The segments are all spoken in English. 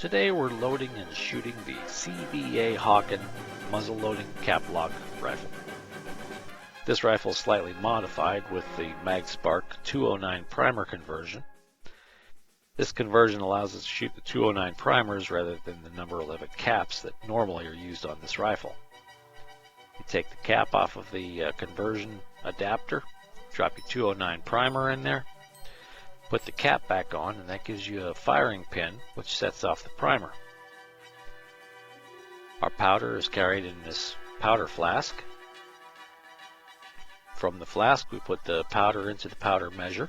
Today we're loading and shooting the CVA Hawken muzzle loading cap lock rifle. This rifle is slightly modified with the MagSpark 209 primer conversion. This conversion allows us to shoot the 209 primers rather than the number 11 caps that normally are used on this rifle. You take the cap off of the conversion adapter, drop your 209 primer in there, put the cap back on, and that gives you a firing pin which sets off the primer. Our powder is carried in this powder flask. From the flask we put the powder into the powder measure.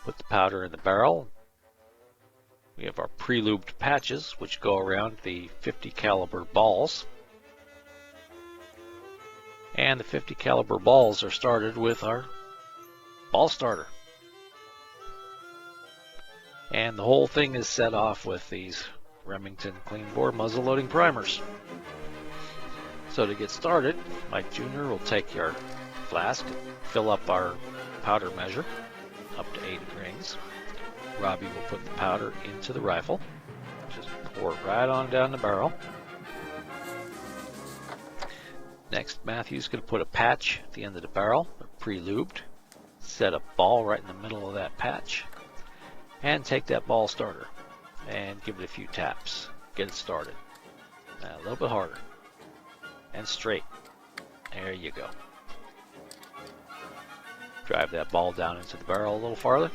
Put the powder in the barrel. We have our pre-lubed patches which go around the 50 caliber balls. And the 50 caliber balls are started with our ball starter. And the whole thing is set off with these Remington clean bore muzzle loading primers. So to get started, Mike Jr. will take your flask and fill up our powder measure up to 80 grains. Robbie will put the powder into the rifle. Just pour it right on down the barrel. Next, Matthew's going to put a patch at the end of the barrel, pre-lubed. Set a ball right in the middle of that patch. And take that ball starter and give it a few taps. Get it started. A little bit harder. And straight. There you go. Drive that ball down into the barrel a little farther.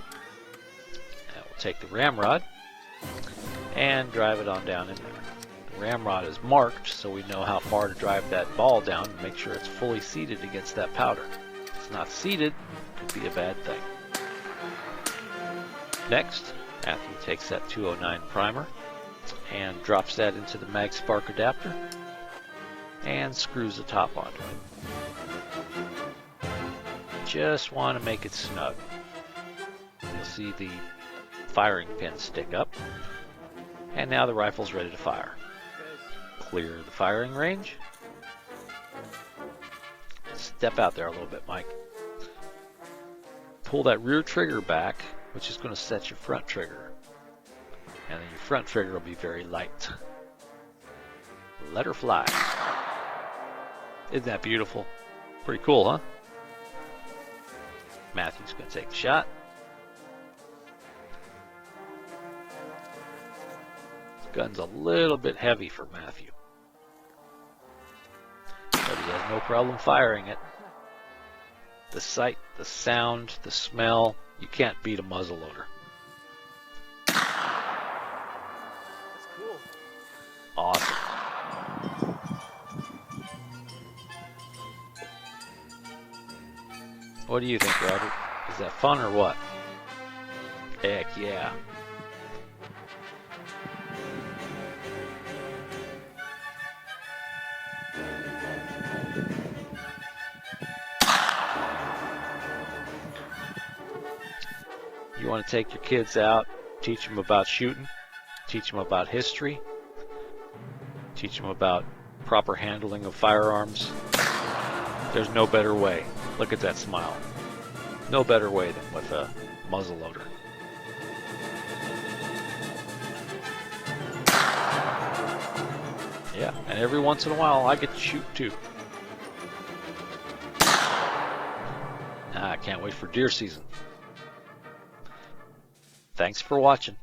Now we'll take the ramrod and drive it on down in there. The ramrod is marked so we know how far to drive that ball down and make sure it's fully seated against that powder. If it's not seated, it could be a bad thing. Next, Matthew takes that 209 primer and drops that into the MagSpark adapter and screws the top onto it. Just want to make it snug. You'll see the firing pin stick up. And now the rifle's ready to fire. Clear the firing range. Step out there a little bit, Mike. Pull that rear trigger back, which is going to set your front trigger. And then your front trigger will be very light. Let her fly. Isn't that beautiful? Pretty cool, huh? Matthew's going to take the shot. The gun's a little bit heavy for Matthew. But he has no problem firing it. The sight, the sound, the smell, you can't beat a muzzle loader. That's cool. Awesome. What do you think, Robert? Is that fun or what? Heck yeah. You want to take your kids out, teach them about shooting, teach them about history, teach them about proper handling of firearms. There's no better way. Look at that smile. No better way than with a muzzle loader. Yeah, and every once in a while I get to shoot too. I can't wait for deer season. Thanks for watching.